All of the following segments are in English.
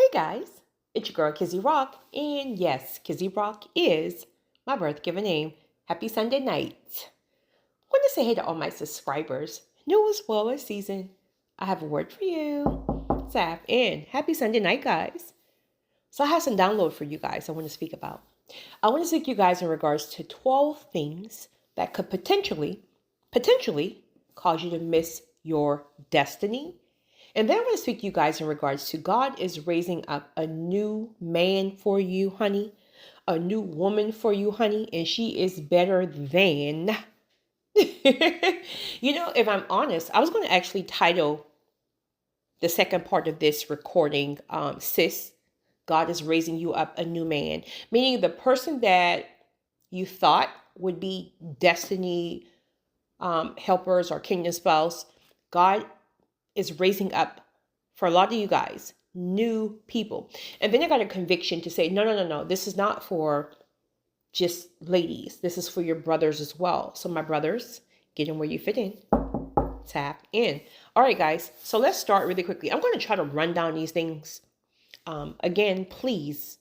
Hey guys, it's your girl Kizzy Rock, and yes, Kizzy Rock is my birth given name. Happy Sunday night. I want to say hey to all my subscribers, new as well as seasoned. I have a word for you. Tap in. Happy Sunday night, guys. So I have some download for you guys I want to speak about. I want to speak to you guys in regards to 12 things that could potentially cause you to miss your destiny. And then I'm going to speak to you guys in regards to God is raising up a new man for you, honey, a new woman for you, honey, and she is better than. If I'm honest, I was going to actually title the second part of this recording, Sis, God is raising you up a new man, meaning the person that you thought would be destiny helpers or kingdom spouse, God is raising up for a lot of you guys, new people. And then I got a conviction to say, no. This is not for just ladies. This is for your brothers as well. So my brothers, get in where you fit in. Tap in. All right, guys. So let's start really quickly. I'm going to try to run down these things. Again, please,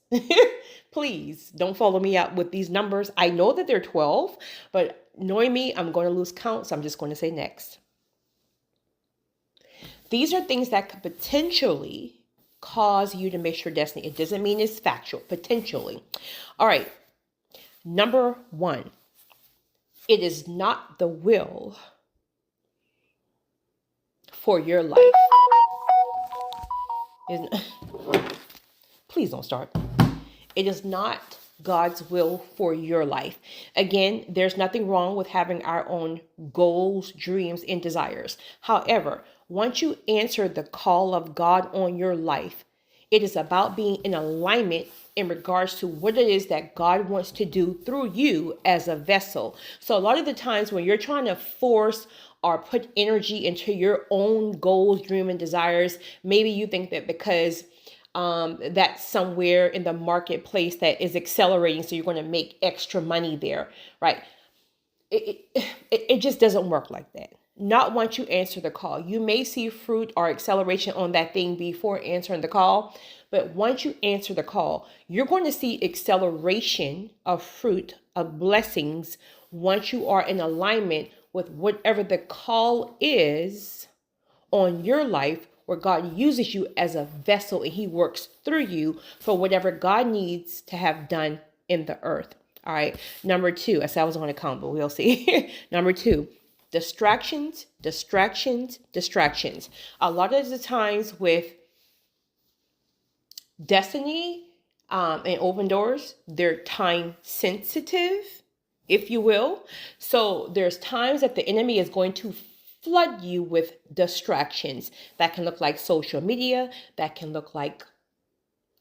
please don't follow me out with these numbers. I know that they're 12, but knowing me, I'm going to lose count. So I'm just going to say next. These are things that could potentially cause you to miss your destiny. It doesn't mean it's factual, potentially. All right. Number 1, it is not the will for your life. Please don't start. It is not God's will for your life. Again, there's nothing wrong with having our own goals, dreams, and desires. However, once you answer the call of God on your life, it is about being in alignment in regards to what it is that God wants to do through you as a vessel. So a lot of the times when you're trying to force or put energy into your own goals, dreams, and desires, maybe you think that because that's somewhere in the marketplace that is accelerating, so you're going to make extra money there, right? It just doesn't work like that. Not once you answer the call. You may see fruit or acceleration on that thing before answering the call, but once you answer the call, you're going to see acceleration of fruit, of blessings, once you are in alignment with whatever the call is on your life, where God uses you as a vessel and he works through you for whatever God needs to have done in the earth. All right. Number 2, I said I was going to count, but we'll see. Number 2, distractions. A lot of the times with destiny and open doors, they're time sensitive, if you will. So there's times that the enemy is going to flood you with distractions. That can look like social media, that can look like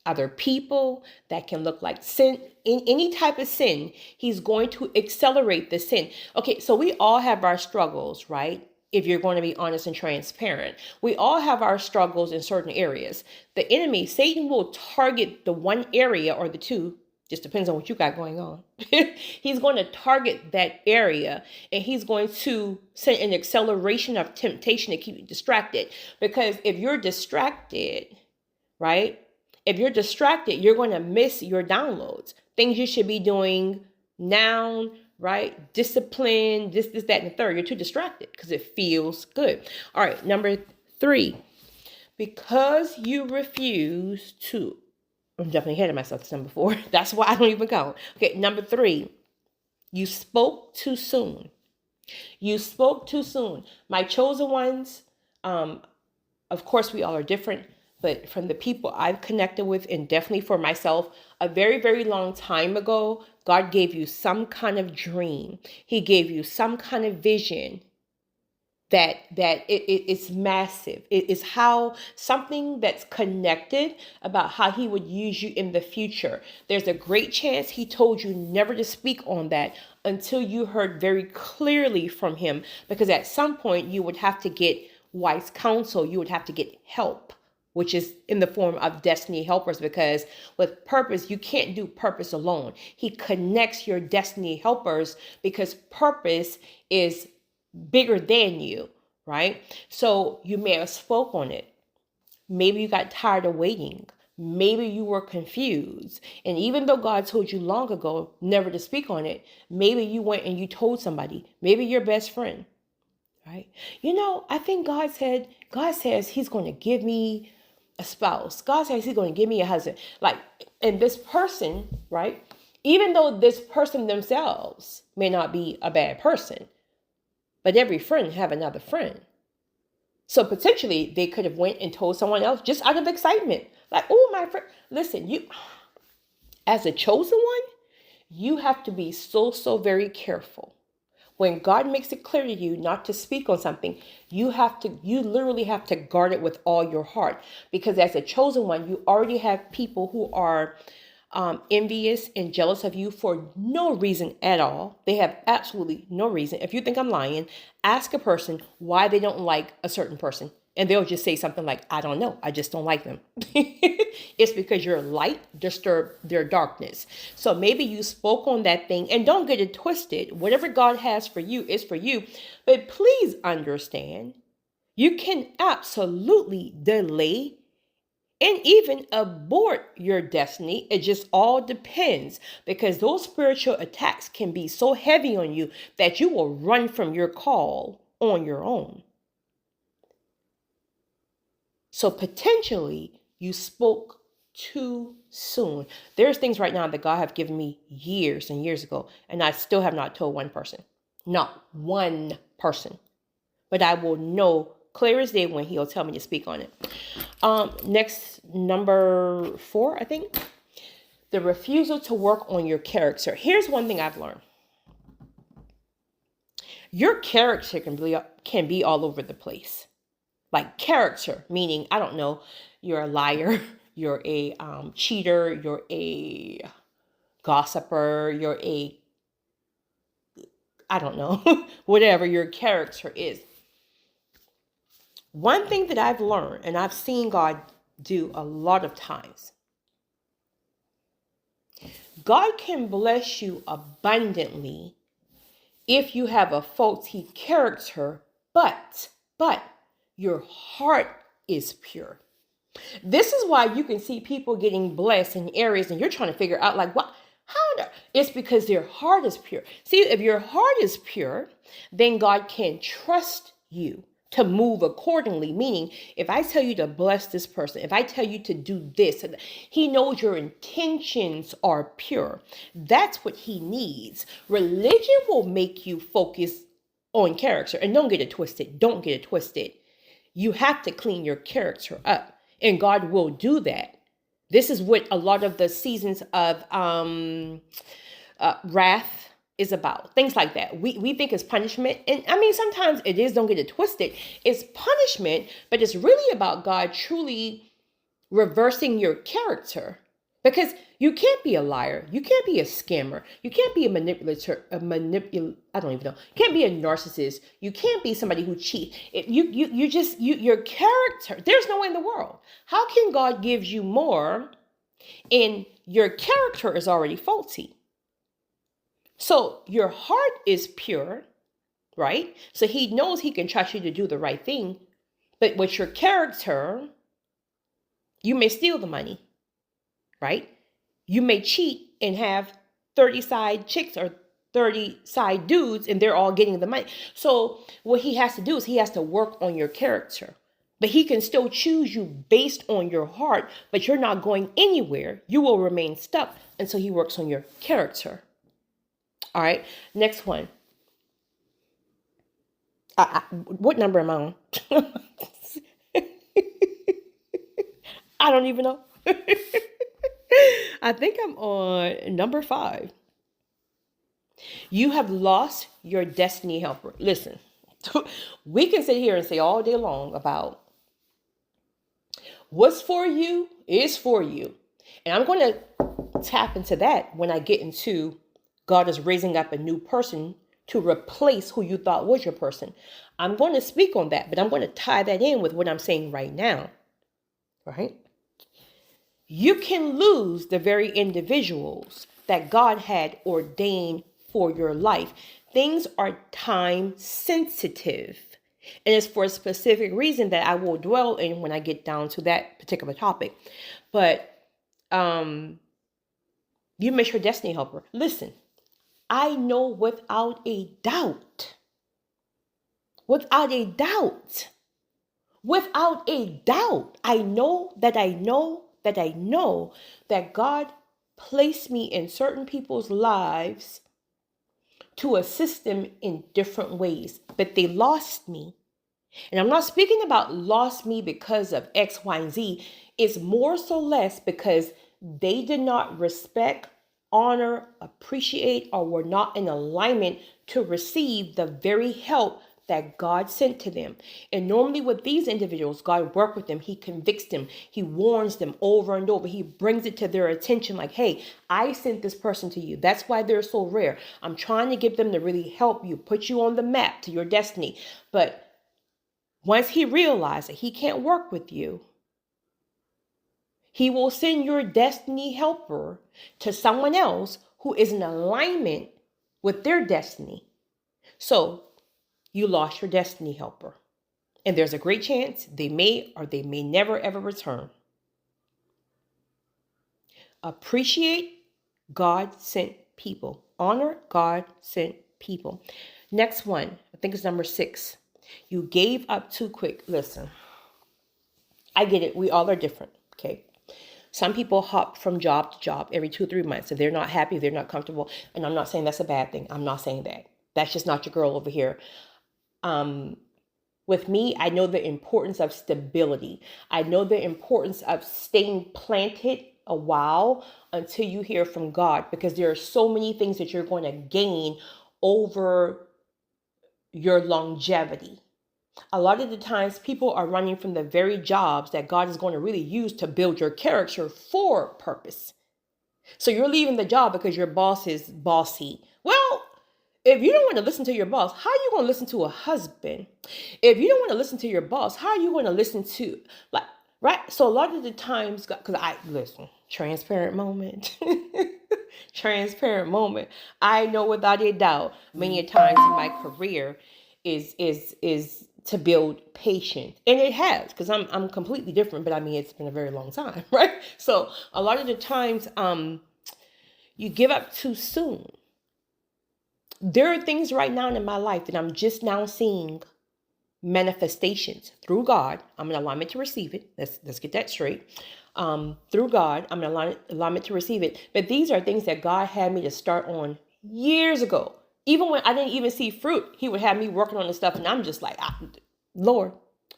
other people, that can look like sin. In any type of sin, he's going to accelerate the sin. Okay, so we all have our struggles, right? If you're going to be honest and transparent, we all have our struggles in certain areas. The enemy, Satan, will target the one area or the two. Just depends on what you got going on. He's going to target that area, and he's going to send an acceleration of temptation to keep you distracted. Because if you're distracted, right? If you're distracted, you're going to miss your downloads. Things you should be doing now, right? Discipline, this, that, and the third. You're too distracted because it feels good. All right, number 3. Because you refuse to... I'm definitely ahead of myself. That's number 4. That's why I don't even count. Okay, number 3. You spoke too soon. You spoke too soon. My chosen ones, of course, we all are different. But from the people I've connected with, and definitely for myself, a very, very long time ago, God gave you some kind of dream. He gave you some kind of vision that it's massive. It is how something that's connected about how he would use you in the future. There's a great chance he told you never to speak on that until you heard very clearly from him, because at some point you would have to get wise counsel. You would have to get help, which is in the form of destiny helpers, because with purpose, you can't do purpose alone. He connects your destiny helpers because purpose is bigger than you, right? So you may have spoke on it. Maybe you got tired of waiting. Maybe you were confused. And even though God told you long ago never to speak on it, maybe you went and you told somebody, maybe your best friend, right? I think God says he's going to give me a spouse. God says he's going to give me a husband. And this person, right? Even though this person themselves may not be a bad person, but every friend have another friend. So potentially they could have went and told someone else just out of excitement. Like, oh, my friend, listen, you, as a chosen one, you have to be so, so very careful. When God makes it clear to you not to speak on something, you literally have to guard it with all your heart. Because as a chosen one, you already have people who are envious and jealous of you for no reason at all. They have absolutely no reason. If you think I'm lying, ask a person why they don't like a certain person. And they'll just say something like, I don't know. I just don't like them. It's because your light disturbed their darkness. So maybe you spoke on that thing, and don't get it twisted. Whatever God has for you is for you. But please understand, you can absolutely delay and even abort your destiny. It just all depends, because those spiritual attacks can be so heavy on you that you will run from your call on your own. So potentially you spoke too soon. There's things right now that God have given me years and years ago, and I still have not told one person. Not one person. But I will know clear as day when he'll tell me to speak on it. Next, number 4, I think. The refusal to work on your character. Here's one thing I've learned. Your character can be all over the place. Like character, meaning, I don't know, you're a liar, you're a cheater, you're a gossiper, I don't know, whatever your character is. One thing that I've learned, and I've seen God do a lot of times, God can bless you abundantly if you have a faulty character, but your heart is pure. This is why you can see people getting blessed in areas, and you're trying to figure out, like, what? How? It's because their heart is pure. See, if your heart is pure, then God can trust you to move accordingly. Meaning, if I tell you to bless this person, if I tell you to do this, he knows your intentions are pure. That's what he needs. Religion will make you focus on character. And don't get it twisted. Don't get it twisted. You have to clean your character up, and God will do that. This is what a lot of the seasons of wrath is about. Things like that. We think it's punishment. And I mean, sometimes it is, don't get it twisted. It's punishment, but it's really about God truly reversing your character. Because you can't be a liar. You can't be a scammer. You can't be a manipulator, I don't even know. You can't be a narcissist. You can't be somebody who cheats. Your character, there's no way in the world. How can God give you more and your character is already faulty? So your heart is pure, right? So he knows he can trust you to do the right thing. But with your character, you may steal the money. Right? You may cheat and have 30 side chicks or 30 side dudes, and they're all getting the money. So what he has to do is he has to work on your character. But he can still choose you based on your heart, but you're not going anywhere. You will remain stuck until he works on your character. All right. Next one. What number am I on? I don't even know. I think I'm on number 5. You have lost your destiny helper. Listen, we can sit here and say all day long about what's for you is for you. And I'm going to tap into that when I get into God is raising up a new person to replace who you thought was your person. I'm going to speak on that, but I'm going to tie that in with what I'm saying right now. Right? You can lose the very individuals that God had ordained for your life. Things are time sensitive. And it's for a specific reason that I will dwell in when I get down to that particular topic. But you miss your destiny helper. Listen, I know without a doubt, without a doubt, without a doubt, I know that God placed me in certain people's lives to assist them in different ways, but they lost me. And I'm not speaking about lost me because of X, Y, and Z. It's more so less because they did not respect, honor, appreciate, or were not in alignment to receive the very help that God sent to them. And normally with these individuals, God works with them. He convicts them. He warns them over and over. He brings it to their attention like, hey, I sent this person to you. That's why they're so rare. I'm trying to get them to really help you, put you on the map to your destiny. But once he realizes that he can't work with you, he will send your destiny helper to someone else who is in alignment with their destiny. So you lost your destiny helper. And there's a great chance they may or they may never ever return. Appreciate God-sent people. Honor God-sent people. Next one, I think it's number 6. You gave up too quick. Listen, I get it. We all are different. Okay. Some people hop from job to job every 2 or 3 months. If they're not happy, they're not comfortable. And I'm not saying that's a bad thing. I'm not saying that. That's just not your girl over here. With me, I know the importance of stability. I know the importance of staying planted a while until you hear from God, because there are so many things that you're going to gain over your longevity. A lot of the times people are running from the very jobs that God is going to really use to build your character for purpose. So you're leaving the job because your boss is bossy. Well, if you don't want to listen to your boss, how are you going to listen to a husband? If you don't want to listen to your boss, how are you going to listen to, like, right? So a lot of the times, because transparent moment, transparent moment. I know without a doubt, many times in my career is to build patience. And it has, because I'm completely different, but I mean, it's been a very long time, right? So a lot of the times, you give up too soon. There are things right now in my life that I'm just now seeing manifestations through God. I'm in alignment to receive it. Let's get that straight. Through God, I'm in alignment to receive it. But these are things that God had me to start on years ago. Even when I didn't even see fruit, he would have me working on this stuff. And I'm just like, Lord,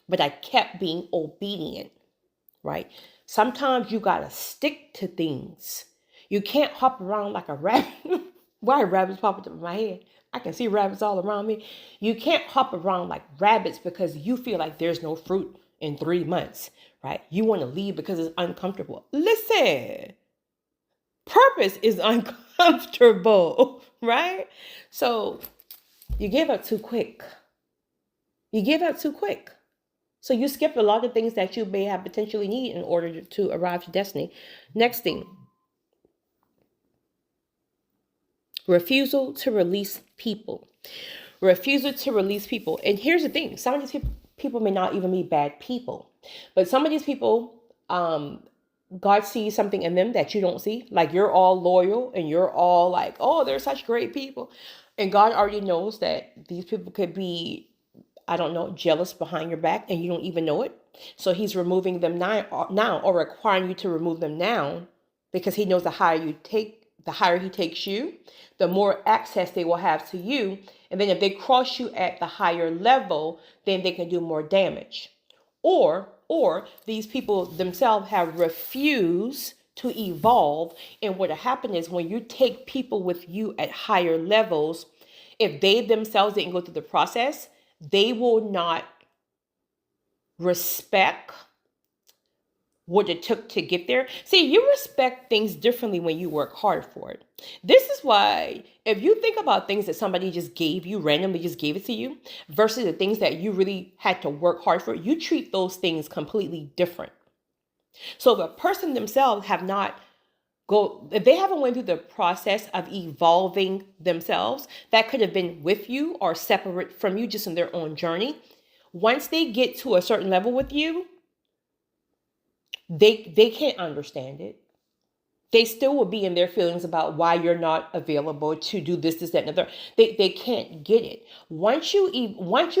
but I kept being obedient, right? Sometimes you got to stick to things. You can't hop around like a rabbit. Why rabbits pop up in my head? I can see rabbits all around me. You can't hop around like rabbits because you feel like there's no fruit in 3 months, right? You want to leave because it's uncomfortable. Listen, purpose is uncomfortable, right? So you give up too quick. You give up too quick. So you skip a lot of things that you may have potentially need in order to arrive to destiny. Next thing. Refusal to release people. Refusal to release people. And here's the thing. Some of these people may not even be bad people. But some of these people, God sees something in them that you don't see. Like you're all loyal and you're all like, oh, they're such great people. And God already knows that these people could be, I don't know, jealous behind your back and you don't even know it. So he's removing them now or requiring you to remove them now, because he knows the higher he takes you, the more access they will have to you. And then if they cross you at the higher level, then they can do more damage. Or these people themselves have refused to evolve. And what happened is when you take people with you at higher levels, if they themselves didn't go through the process, they will not respect what it took to get there. See, you respect things differently when you work hard for it. This is why if you think about things that somebody just gave you, randomly just gave it to you, versus the things that you really had to work hard for, you treat those things completely different. So if a person themselves if they haven't went through the process of evolving themselves, that could have been with you or separate from you just in their own journey. Once they get to a certain level with you, they can't understand it. They still will be in their feelings about why you're not available to do this, that, and the third. They can't get it. Once you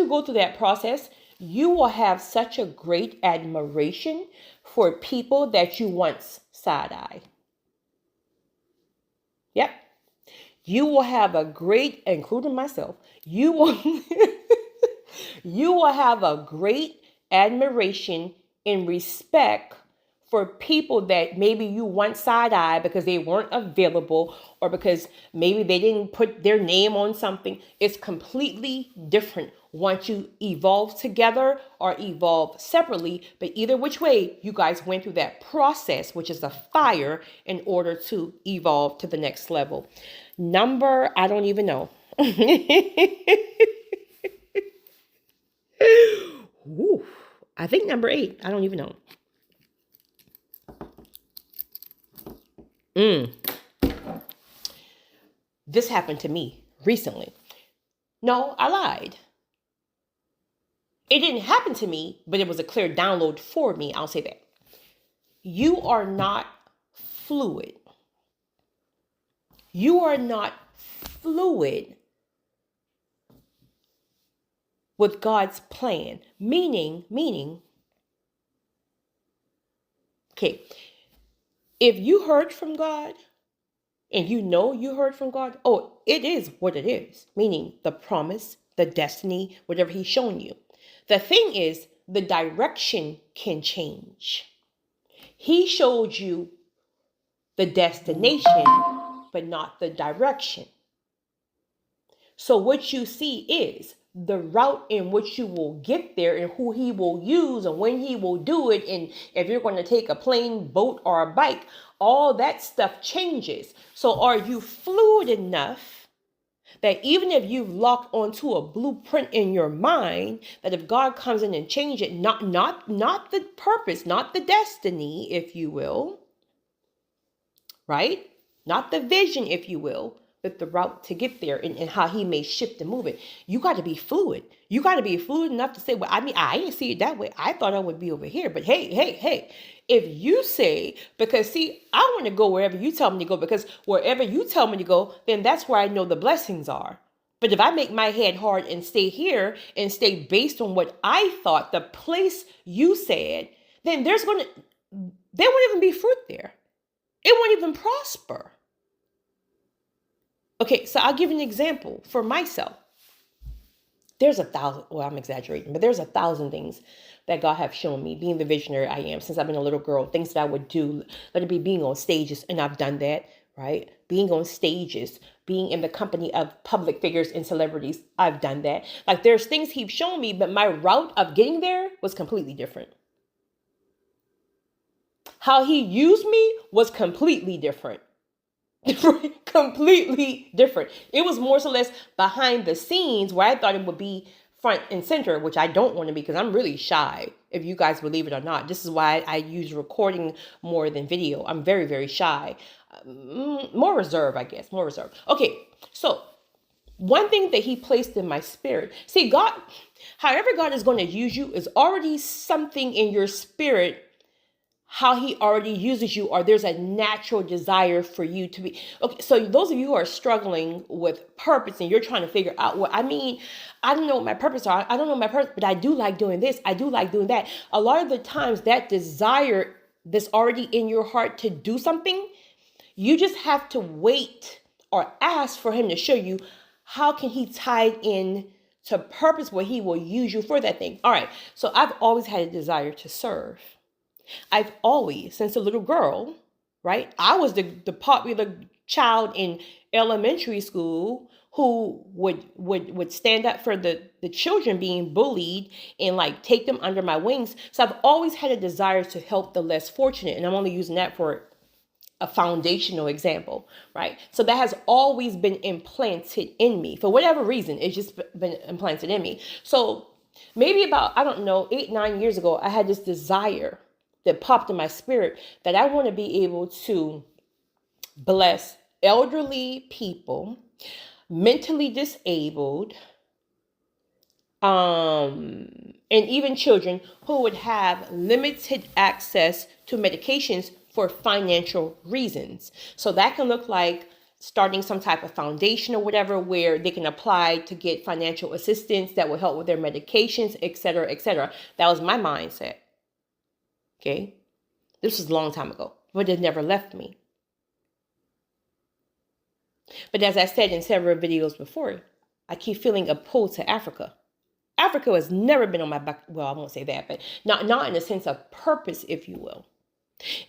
go through that process, you will have such a great admiration for people that you once side-eye. Yep. You will have a great, including myself, you will you will have a great admiration and respect for people that maybe you once side-eye because they weren't available or because maybe they didn't put their name on something. It's completely different once you evolve together or evolve separately. But either which way, you guys went through that process, which is a fire, in order to evolve to the next level. Number, I don't even know. Ooh, I think number 8. I don't even know. This happened to me recently. No, I lied. It didn't happen to me, but it was a clear download for me. I'll say that. You are not fluid. You are not fluid with God's plan. Meaning, okay, if you heard from God and you know you heard from God, oh, it is what it is. Meaning the promise, the destiny, whatever he's showing you. The thing is, the direction can change. He showed you the destination, but not the direction. So what you see is the route in which you will get there and who he will use and when he will do it. And if you're going to take a plane, boat, or a bike, all that stuff changes. So are you fluid enough that even if you've locked onto a blueprint in your mind, that if God comes in and change it, not the purpose, not the destiny, if you will, right? Not the vision, if you will, but the route to get there and how he may shift and move it. You got to be fluid. You got to be fluid enough to say, well, I mean, I didn't see it that way. I thought I would be over here. But hey, if you say, because see, I want to go wherever you tell me to go, because wherever you tell me to go, then that's where I know the blessings are. But if I make my head hard and stay here and stay based on what I thought, the place you said, then there won't even be fruit there. It won't even prosper. Okay, so I'll give you an example for myself. There's 1,000, well, I'm exaggerating, but there's 1,000 things that God have shown me, being the visionary I am since I've been a little girl, things that I would do, let it be being on stages, and I've done that, right? Being on stages, being in the company of public figures and celebrities, I've done that. Like there's things he's shown me, but my route of getting there was completely different. How he used me was completely different. Completely different. It was more or less behind the scenes where I thought it would be front and center, which I don't want to be because I'm really shy, if you guys believe it or not. This is why I use recording more than video. I'm very, very shy. More reserved, I guess. More reserved. Okay, so one thing that he placed in my spirit. See, God, however God is going to use you is already something in your spirit, how he already uses you, or there's a natural desire for you to be. Okay, so those of you who are struggling with purpose and you're trying to figure out what, I mean, I don't know what my purpose are. I don't know my purpose, but I do like doing this. I do like doing that. A lot of the times that desire that's already in your heart to do something, you just have to wait or ask for him to show you how can he tie it in to purpose where he will use you for that thing. All right. So I've always had a desire to serve. I've always, since a little girl, right? I was the popular child in elementary school who would stand up for the children being bullied and like take them under my wings. So I've always had a desire to help the less fortunate. And I'm only using that for a foundational example, right? So that has always been implanted in me. For whatever reason, it's just been implanted in me. So maybe about, 8-9 years ago, I had this desire that popped in my spirit that I want to be able to bless elderly people, mentally disabled, and even children who would have limited access to medications for financial reasons. So that can look like starting some type of foundation or whatever where they can apply to get financial assistance that will help with their medications, etc., etc. That was my mindset. Okay. This was a long time ago, but it never left me. But as I said in several videos before, I keep feeling a pull to Africa. Africa has never been on my back. Well, I won't say that, but not in a sense of purpose, if you will.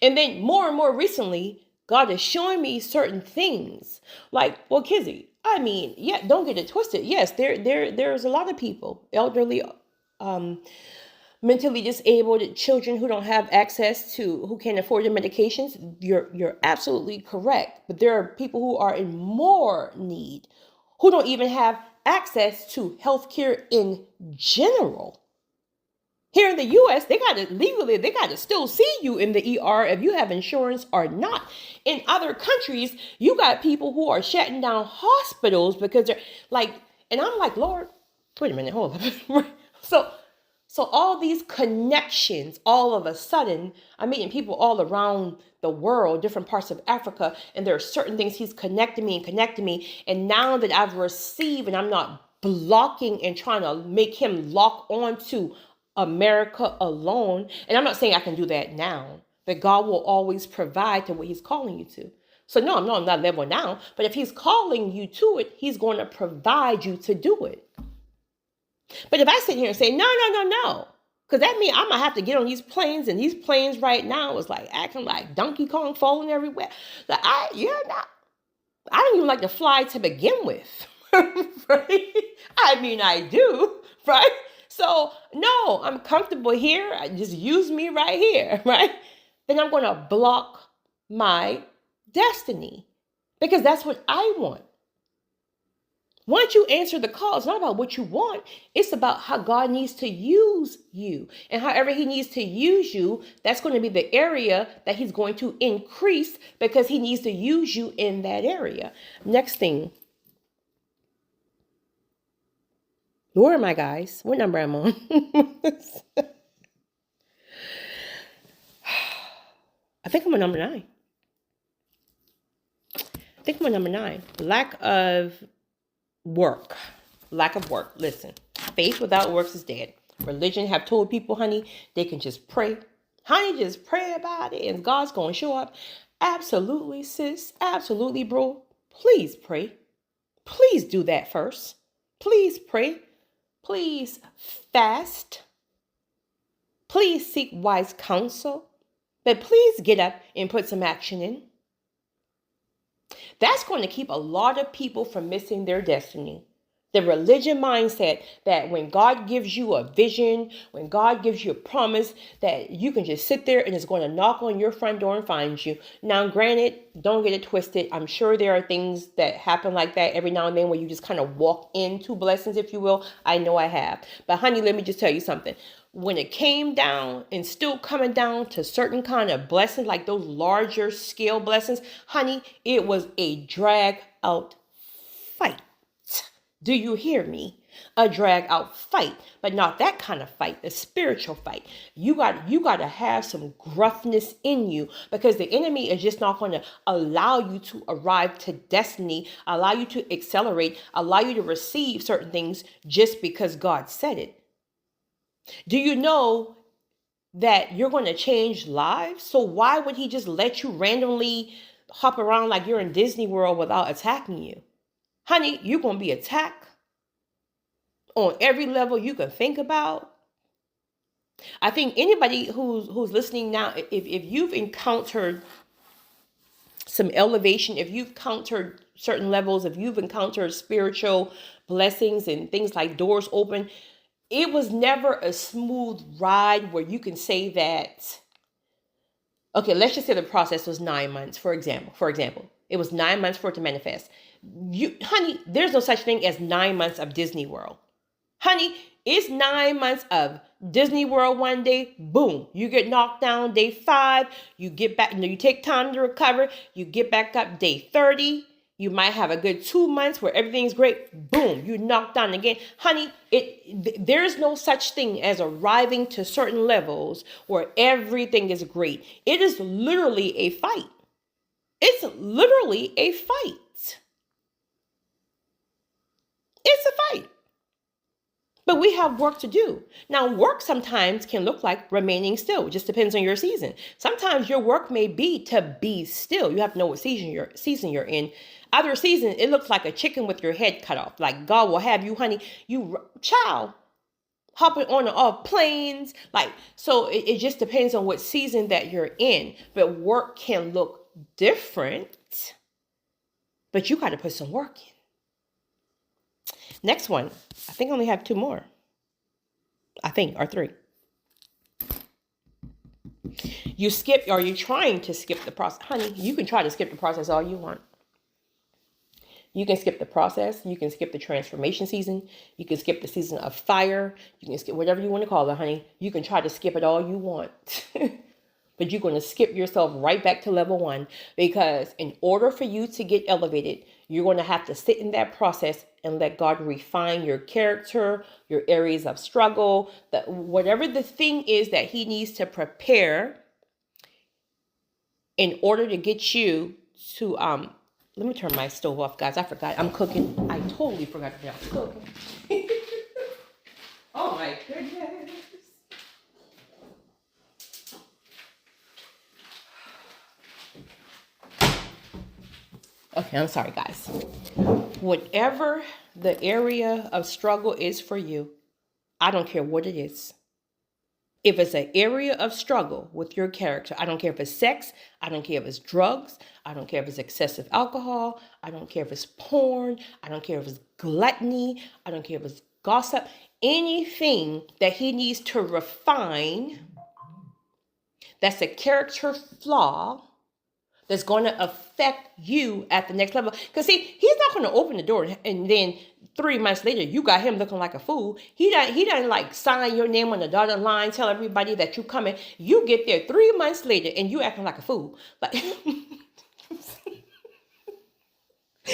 And then more and more recently, God is showing me certain things. Like, well, Kizzy, I mean, yeah, don't get it twisted. Yes, there's a lot of people, elderly, mentally disabled, children who don't have access to, who can't afford their medications. You're absolutely correct. But there are people who are in more need, who don't even have access to healthcare in general. Here in the U.S., they got to still see you in the ER if you have insurance or not. In other countries, you got people who are shutting down hospitals because they're like, and I'm like, Lord, wait a minute, hold up. So all these connections, all of a sudden, I'm meeting people all around the world, different parts of Africa, and there are certain things he's connecting me. And now that I've received and I'm not blocking and trying to make him lock onto America alone. And I'm not saying I can do that now, but God will always provide to what he's calling you to. So no, I'm not on that level now, but if he's calling you to it, he's going to provide you to do it. But if I sit here and say, no, because that means I'm going to have to get on these planes, and these planes right now is like acting like Donkey Kong falling everywhere. Like, I don't even like to fly to begin with, right? I mean, I do, right? So, no, I'm comfortable here. Just use me right here, right? Then I'm going to block my destiny because that's what I want. Once you answer the call, it's not about what you want. It's about how God needs to use you. And however he needs to use you, that's going to be the area that he's going to increase because he needs to use you in that area. Next thing. Where am I, guys? What number am I on? I think I'm on number 9. Lack of work. Listen, faith without works is dead. Religion have told people, honey, they can just pray. Honey, just pray about it and God's going to show up. Absolutely, sis. Absolutely, bro. Please pray. Please do that first. Please pray. Please fast. Please seek wise counsel. But please get up and put some action in. That's going to keep a lot of people from missing their destiny. The religion mindset that when God gives you a vision, when God gives you a promise, that you can just sit there and it's going to knock on your front door and find you. Now, granted, don't get it twisted. I'm sure there are things that happen like that every now and then where you just kind of walk into blessings, if you will. I know I have. But honey, let me just tell you something. When it came down and still coming down to certain kind of blessings, like those larger scale blessings, honey, it was a drag out fight. Do you hear me? A drag out fight, but not that kind of fight, the spiritual fight. You got to have some gruffness in you because the enemy is just not going to allow you to arrive to destiny, allow you to accelerate, allow you to receive certain things just because God said it. Do you know that you're going to change lives? So why would he just let you randomly hop around like you're in Disney World without attacking you? Honey, you're going to be attacked on every level you can think about. I think anybody who's listening now, if you've encountered some elevation, if you've encountered certain levels, if you've encountered spiritual blessings and things like doors open, it was never a smooth ride where you can say that, okay, let's just say the process was 9 months, for example. It was 9 months for it to manifest. Honey, there's no such thing as 9 months of Disney World. Honey, it's 9 months of Disney World one day, boom, you get knocked down day 5, you get back, you take time to recover, you get back up day 30, You might have a good 2 months where everything's great. Boom, you knocked down again. Honey, there's no such thing as arriving to certain levels where everything is great. It is literally a fight. It's literally a fight. It's a fight. But we have work to do. Now, work sometimes can look like remaining still. It just depends on your season. Sometimes your work may be to be still. You have to know what season you're in. Other seasons, it looks like a chicken with your head cut off. Like God will have you, honey, child, hopping on and off planes. So it just depends on what season that you're in. But work can look different. But you got to put some work in. Next one. I think I only have 2 more. Or 3. You're trying to skip the process. Honey, you can try to skip the process all you want. You can skip the process. You can skip the transformation season. You can skip the season of fire. You can skip whatever you want to call it, honey. You can try to skip it all you want. But you're going to skip yourself right back to level 1, because in order for you to get elevated, you're going to have to sit in that process and let God refine your character, your areas of struggle, whatever the thing is that he needs to prepare in order to get you to, let me turn my stove off, guys. I forgot. I'm cooking. I totally forgot that I was cooking. Oh my goodness. Okay, I'm sorry, guys. Whatever the area of struggle is for you, I don't care what it is. If it's an area of struggle with your character, I don't care if it's sex, I don't care if it's drugs, I don't care if it's excessive alcohol, I don't care if it's porn, I don't care if it's gluttony, I don't care if it's gossip, anything that he needs to refine that's a character flaw that's going to affect you at the next level. Because see, he's not going to open the door and then 3 months later, you got him looking like a fool. He doesn't like sign your name on the dotted line, tell everybody that you coming. You get there 3 months later and you acting like a fool.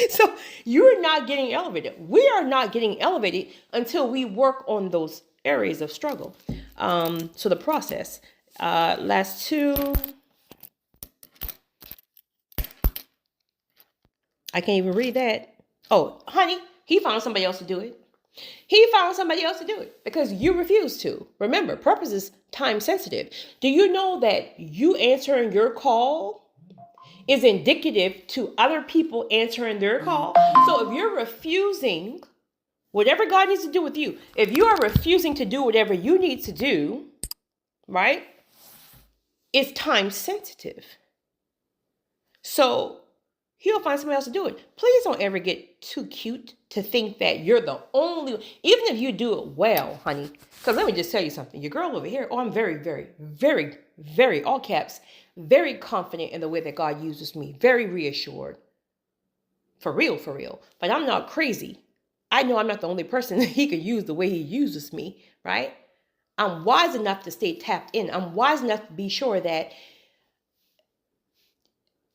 So you're not getting elevated. We are not getting elevated until we work on those areas of struggle. So the process. Last 2. I can't even read that. Oh, honey, he found somebody else to do it. He found somebody else to do it because you refuse to. Remember, purpose is time sensitive. Do you know that you answering your call is indicative to other people answering their call? So if you're refusing whatever God needs to do with you, if you are refusing to do whatever you need to do, right, it's time sensitive. So he'll find somebody else to do it. Please don't ever get too cute to think that you're the only, even if you do it well, honey. Because let me just tell you something. Your girl over here, I'm very, very, very, very, all caps, very confident in the way that God uses me. Very reassured. For real, for real. But I'm not crazy. I know I'm not the only person that he could use the way he uses me, right? I'm wise enough to stay tapped in. I'm wise enough to be sure that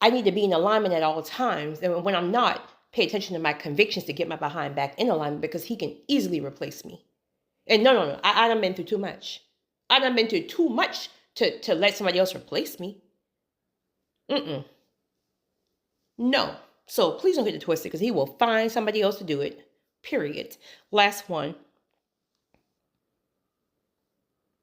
I need to be in alignment at all times. And when I'm not, pay attention to my convictions to get my behind back in alignment, because he can easily replace me. And no. I done been through too much. I done been through too much to let somebody else replace me. No. So please don't get it twisted, because he will find somebody else to do it. Period. Last one.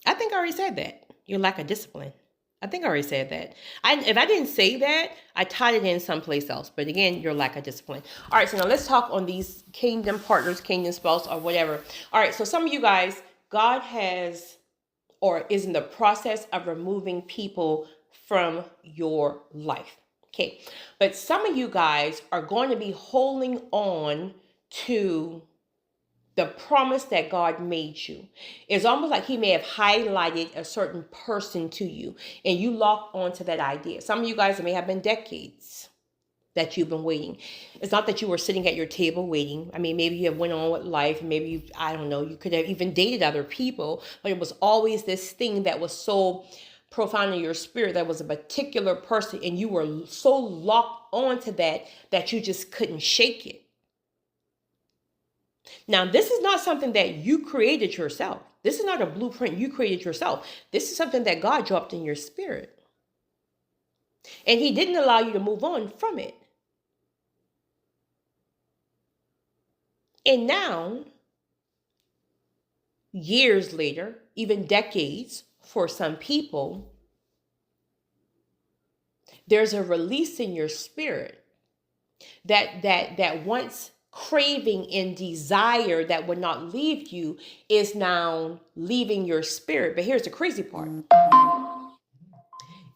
I think I already said that. Your lack of discipline. I think I already said that. If I didn't say that, I tied it in someplace else. But again, your lack of discipline. All right, so now let's talk on these kingdom partners, kingdom spouse, or whatever. All right, so some of you guys, God has or is in the process of removing people from your life. Okay, but some of you guys are going to be holding on to the promise that God made you. It's almost like he may have highlighted a certain person to you and you locked onto that idea. Some of you guys, it may have been decades that you've been waiting. It's not that you were sitting at your table waiting. I mean, maybe you have went on with life. Maybe I don't know, you could have even dated other people, but it was always this thing that was so profound in your spirit that was a particular person, and you were so locked onto that you just couldn't shake it. Now, this is not something that you created yourself. This is not a blueprint you created yourself. This is something that God dropped in your spirit. And he didn't allow you to move on from it. And now, years later, even decades for some people, there's a release in your spirit that once craving and desire that would not leave you is now leaving your spirit. But here's the crazy part.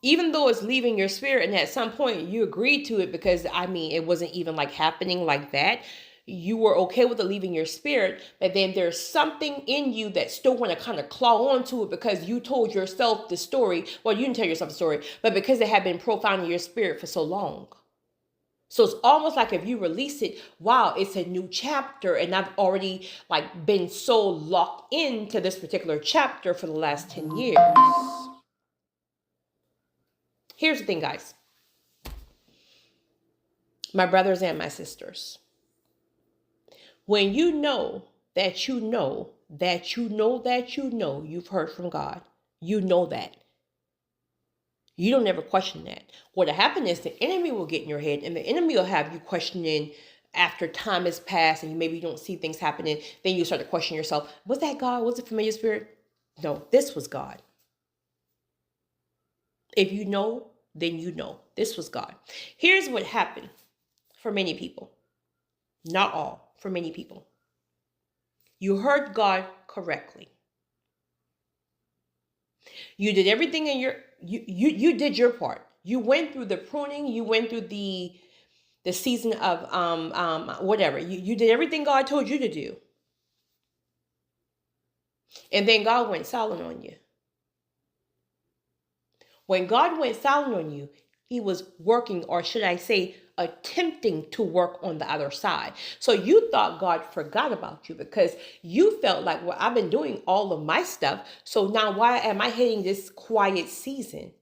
Even though it's leaving your spirit, and at some point you agreed to it because, it wasn't even like happening like that. You were okay with it leaving your spirit, but then there's something in you that still want to kind of claw onto it because you told yourself the story. Well, you didn't tell yourself the story, but because it had been profound in your spirit for so long. So it's almost like if you release it, wow, it's a new chapter. And I've already been so locked into this particular chapter for the last 10 years. Here's the thing, guys. My brothers and my sisters. When you know that you know that you know that you know you've heard from God, you know that. You don't ever question that. What'll happen is the enemy will get in your head, and the enemy will have you questioning after time has passed and maybe you don't see things happening. Then you start to question yourself. Was that God? Was it familiar spirit? No, this was God. If you know, then you know. This was God. Here's what happened for many people. Not all, for many people. You heard God correctly. You did everything in your you did your part. You went through the pruning, you went through the season of whatever. You did everything God told you to do. And then God went silent on you. When God went silent on you, he was working, or should I say, attempting to work on the other side. So you thought God forgot about you because you felt like, well, I've been doing all of my stuff. So now why am I hitting this quiet season?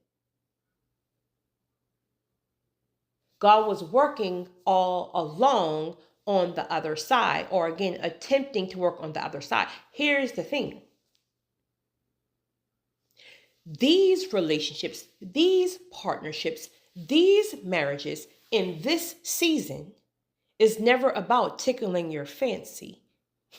God was working all along on the other side, or again, attempting to work on the other side. Here's the thing. These relationships, these partnerships, these marriages in this season is never about tickling your fancy.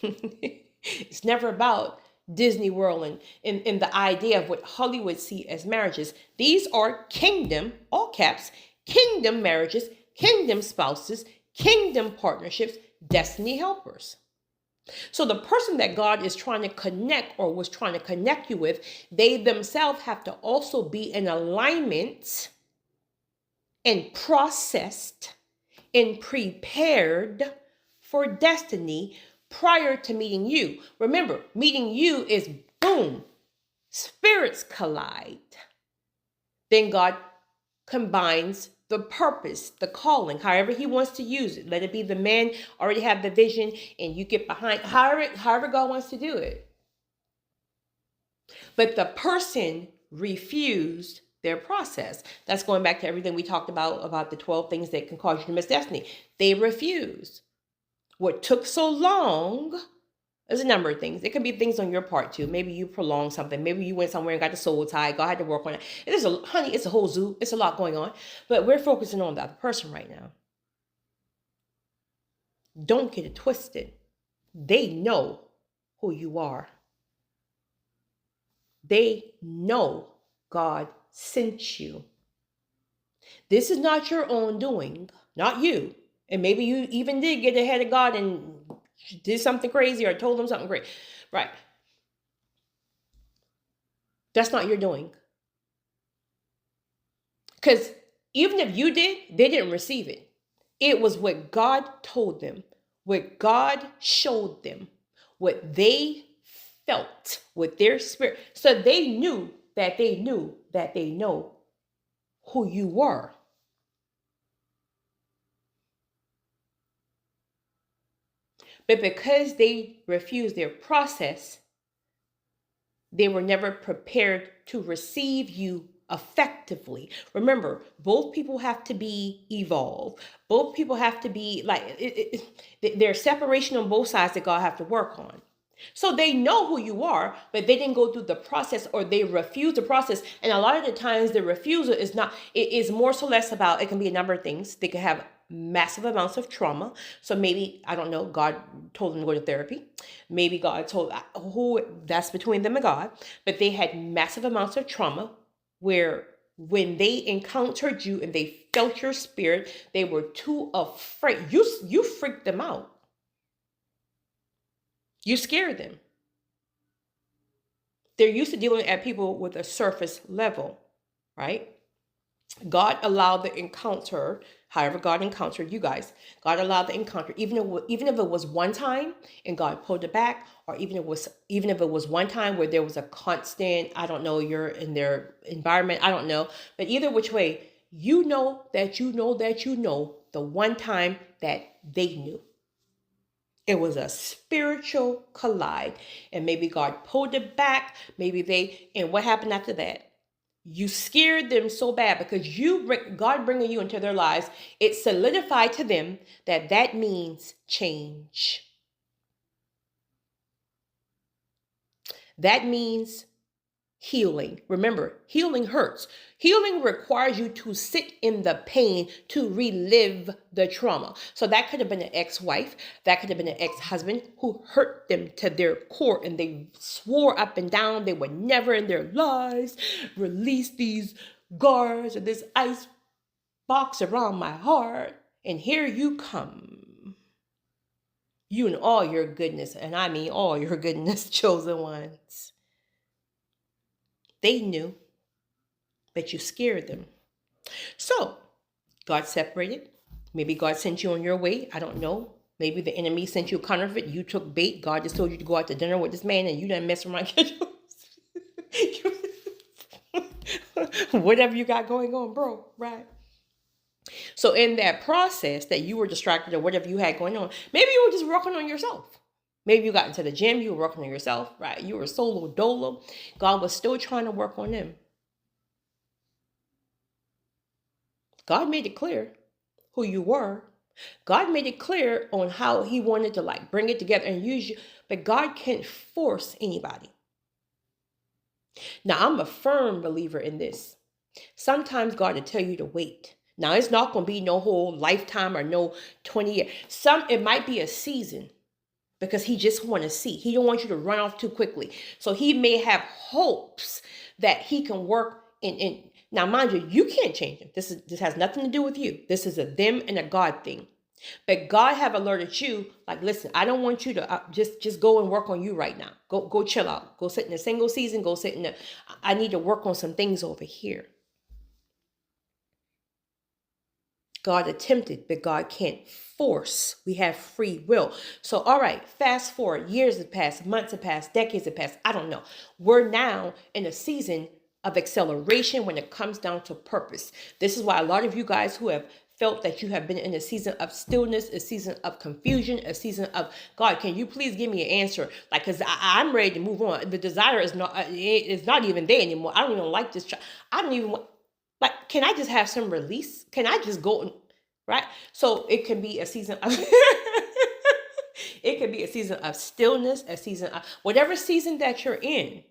It's never about Disney World and the idea of what Hollywood see as marriages. These are kingdom, all caps, kingdom marriages, kingdom spouses, kingdom partnerships, destiny helpers. So the person that God is trying to connect or was trying to connect you with, they themselves have to also be in alignment and processed and prepared for destiny prior to meeting you. Remember, meeting you is boom, spirits collide. Then God combines the purpose, the calling, however he wants to use it. Let it be the man already have the vision and you get behind, however God wants to do it. But the person refused their process. That's going back to everything we talked about the 12 things that can cause you to miss destiny. They refused. What took so long, there's a number of things. It could be things on your part too. Maybe you prolonged something. Maybe you went somewhere and got the soul tie. God had to work on it. It's a whole zoo. It's a lot going on. But we're focusing on the other person right now. Don't get it twisted. They know who you are. They know God sent you. This is not your own doing, not you. And maybe you even did get ahead of God and did something crazy or told him something great. Right. That's not your doing. Because even if you did, they didn't receive it. It was what God told them, what God showed them, what they felt with their spirit. So they knew that they knew that they know who you were. But because they refused their process, They were never prepared to receive you effectively. Remember, both people have to be evolved. Both people have to be there's separation on both sides that God have to work on. So they know who you are, but they didn't go through the process, or they refuse the process. And a lot of the times the refusal is not, it is more so less about, it can be a number of things. They can have massive amounts of trauma. So maybe, I don't know, God told them to go to therapy. Maybe God told, who, that's between them and God. But they had massive amounts of trauma where when they encountered you and they felt your spirit, they were too afraid. You freaked them out. You scared them. They're used to dealing at people with a surface level, right? God allowed the encounter, however God encountered you guys, God allowed the encounter, even if it was one time and God pulled it back, or even if it was one time where there was a constant, I don't know, you're in their environment, I don't know. But either which way, you know the one time that they knew. It was a spiritual collide, and maybe God pulled it back. And what happened after that? You scared them so bad because God bringing you into their lives, it solidified to them that means change. That means healing. Remember, healing hurts. Healing requires you to sit in the pain to relive the trauma. So that could have been an ex-wife. That could have been an ex-husband who hurt them to their core, and they swore up and down they would never in their lives release these guards or this ice box around my heart. And here you come. You and all your goodness, and I mean all your goodness, chosen ones. They knew, but you scared them. So God separated. Maybe God sent you on your way. I don't know. Maybe the enemy sent you a counterfeit. You took bait. God just told you to go out to dinner with this man, and you didn't mess around. Whatever you got going on, bro, right? So in that process that you were distracted or whatever you had going on, maybe you were just working on yourself. Maybe you got into the gym, you were working on yourself, right? You were solo dolo. God was still trying to work on them. God made it clear who you were. God made it clear on how he wanted to bring it together and use you. But God can't force anybody. Now, I'm a firm believer in this. Sometimes God will tell you to wait. Now, it's not going to be no whole lifetime or no 20 years. It might be a season. Because he just want to see. He don't want you to run off too quickly. So he may have hopes that he can work in. Now, mind you, you can't change him. This has nothing to do with you. This is a them and a God thing. But God have alerted you, listen, I don't want you to just go and work on you right now. Go chill out. Go sit in a single season. Go sit in I need to work on some things over here. God attempted, but God can't force. We have free will. So, all right, fast forward. Years have passed, months have passed, decades have passed. I don't know. We're now in a season of acceleration when it comes down to purpose. This is why a lot of you guys who have felt that you have been in a season of stillness, a season of confusion, a season of, God, can you please give me an answer? Because I'm ready to move on. The desire is not even there anymore. I don't even like this. I don't even want. Can I just have some release? Can I just go, right? So it can be a season of, it could be a season of stillness, a season of, whatever season that you're in,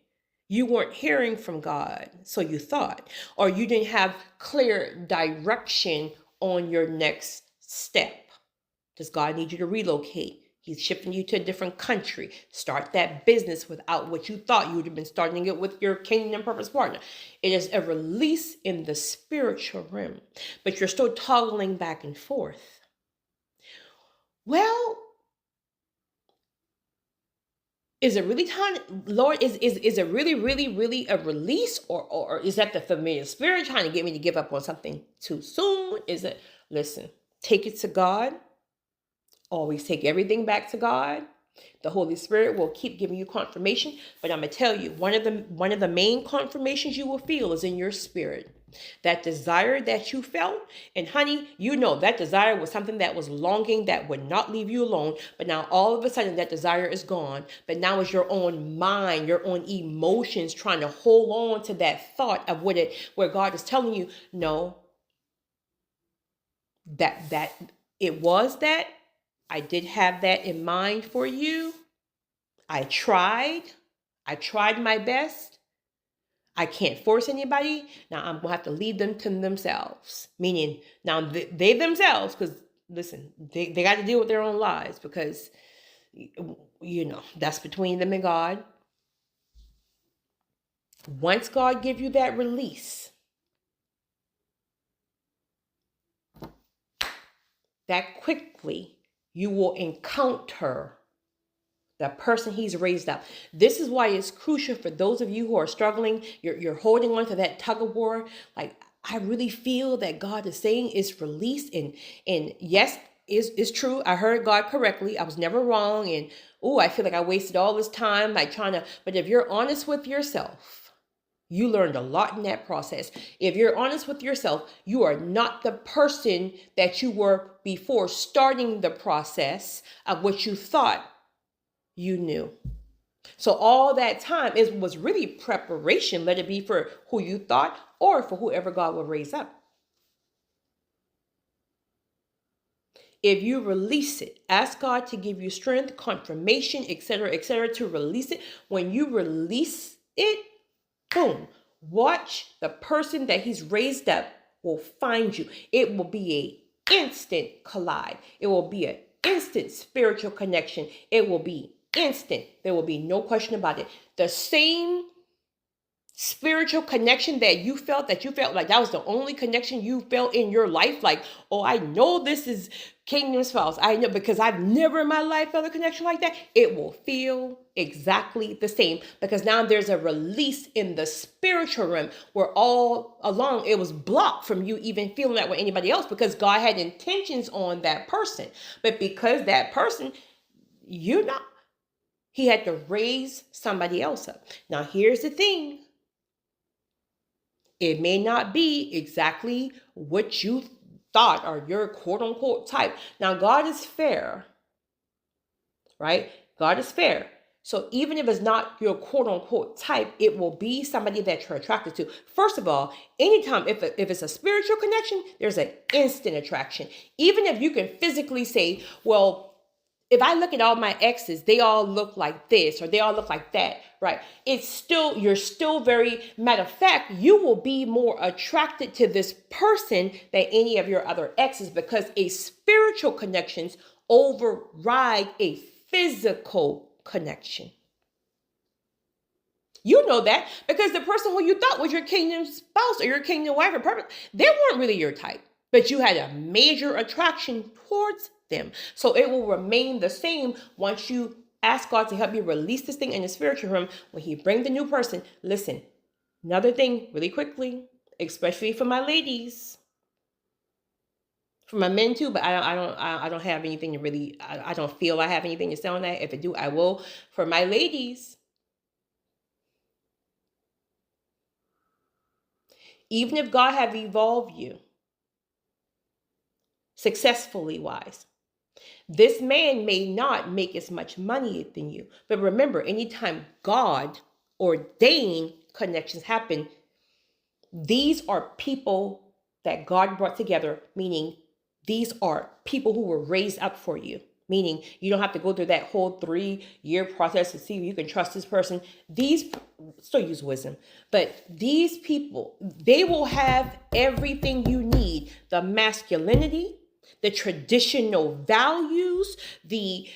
you weren't hearing from God, so you thought, or you didn't have clear direction on your next step. Does God need you to relocate? He's shifting you to a different country. Start that business without what you thought you would have been starting it with your kingdom purpose partner. It is a release in the spiritual realm, but you're still toggling back and forth. Well, is it really time, Lord? Is it really, really, really a release, or is that the familiar spirit trying to get me to give up on something too soon? Is it? Listen, take it to God. Always take everything back to God. The Holy Spirit will keep giving you confirmation. But I'm going to tell you, one of the main confirmations you will feel is in your spirit. That desire that you felt, and honey, you know that desire was something that was longing, that would not leave you alone. But now all of a sudden that desire is gone. But now it's your own mind, your own emotions trying to hold on to that thought of where God is telling you, no, that it was that. I did have that in mind for you. I tried my best. I can't force anybody. Now I'm gonna have to leave them to themselves. Meaning now they themselves, because listen, they got to deal with their own lives, because that's between them and God. Once God give you that release, that quickly you will encounter the person he's raised up. This is why it's crucial for those of you who are struggling. You're holding on to that tug of war. Like, I really feel that God is saying it's released. And yes, it's true. I heard God correctly. I was never wrong. And I feel like I wasted all this time but if you're honest with yourself, you learned a lot in that process. If you're honest with yourself, you are not the person that you were before starting the process of what you thought you knew. So all that time was really preparation, let it be for who you thought or for whoever God will raise up. If you release it, ask God to give you strength, confirmation, etc., to release it. When you release it, boom, watch the person that he's raised up will find you. It will be an instant collide. It will be an instant spiritual connection. It will be instant. There will be no question about it. The same spiritual connection that you felt like that was the only connection you felt in your life. Like, I know this is kingdom spouse. I know, because I've never in my life felt a connection like that. It will feel exactly the same, because now there's a release in the spiritual realm where all along it was blocked from you even feeling that with anybody else, because God had intentions on that person. But because that person, he had to raise somebody else up. Now, here's the thing. It may not be exactly what you thought or your quote unquote type. Now, God is fair, right? God is fair. So even if it's not your quote unquote type, it will be somebody that you're attracted to. First of all, anytime, if it's a spiritual connection, there's an instant attraction. Even if you can physically say, well, if I look at all my exes, they all look like this or they all look like that, right? You're still very, matter of fact, you will be more attracted to this person than any of your other exes, because a spiritual connections override a physical connection. You know that because the person who you thought was your kingdom spouse or your kingdom wife or partner, they weren't really your type, but you had a major attraction towards them. So it will remain the same once you ask God to help you release this thing in the spiritual realm. When he brings the new person, listen, another thing really quickly, especially for my ladies, for my men too, but I don't have anything to really, I don't feel I have anything to say on that. If I do, I will. For my ladies, even if God have evolved you successfully wise, this man may not make as much money than you. But remember, anytime God ordained connections happen, these are people that God brought together, meaning these are people who were raised up for you. Meaning you don't have to go through that whole 3-year process to see if you can trust this person. Still use wisdom, but these people, they will have everything you need. The masculinity, the traditional values, the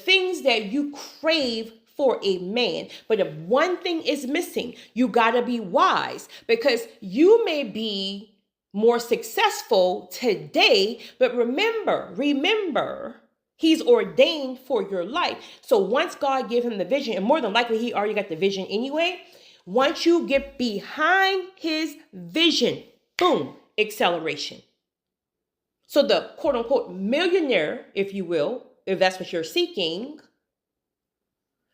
things that you crave for a man. But if one thing is missing, you got to be wise, because you may be more successful today, but remember, he's ordained for your life. So once God gave him the vision, and more than likely he already got the vision anyway, once you get behind his vision, boom, acceleration. So the quote unquote millionaire, if you will, if that's what you're seeking,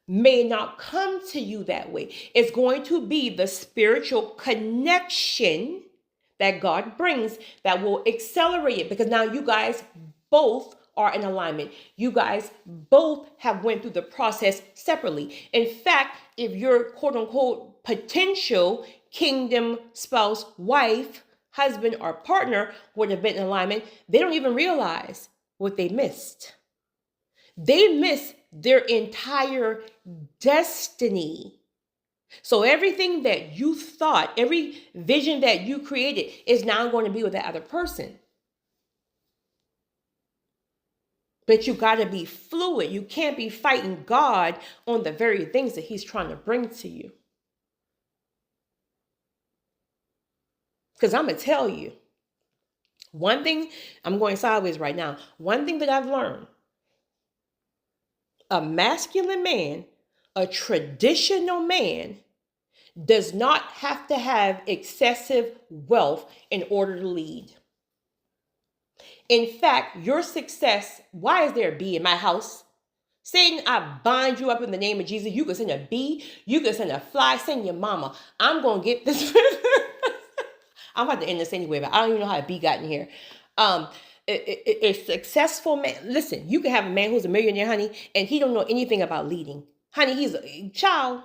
may not come to you that way. It's going to be the spiritual connection that God brings that will accelerate it, because now you guys both are in alignment. You guys both have went through the process separately. In fact, if your quote unquote potential kingdom spouse, wife, husband, or partner would have been in alignment, they don't even realize what they missed. They missed their entire destiny. So everything that you thought, every vision that you created is now going to be with that other person. But you got to be fluid. You can't be fighting God on the very things that he's trying to bring to you. Because I'm going to tell you, one thing, I'm going sideways right now. One thing that I've learned, a masculine man, a traditional man, does not have to have excessive wealth in order to lead. In fact, your success, why is there a bee in my house? Satan, I bind you up in the name of Jesus. You can send a bee, you can send a fly, send your mama. I'm going to get this. I'm about to end this anyway, but I don't even know how a bee got in here. A successful man, listen, you can have a man who's a millionaire, honey, and he don't know anything about leading. Honey, he's a child.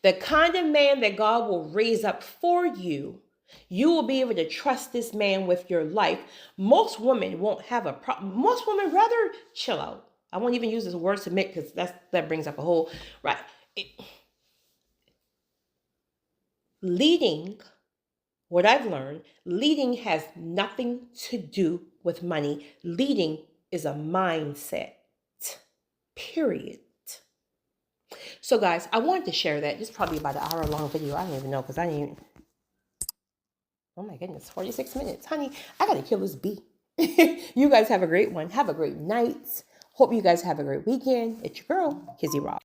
The kind of man that God will raise up for you, you will be able to trust this man with your life. Most women won't have a problem. Most women rather chill out. I won't even use this word submit, because that brings up a whole, right. Leading, what I've learned, leading has nothing to do with money. Leading is a mindset, period. So guys, I wanted to share that. It's probably about an hour-long video. I don't even know, because I didn't even... Oh my goodness, 46 minutes. Honey, I got to kill this bee. You guys have a great one. Have a great night. Hope you guys have a great weekend. It's your girl, Kizzy Rob.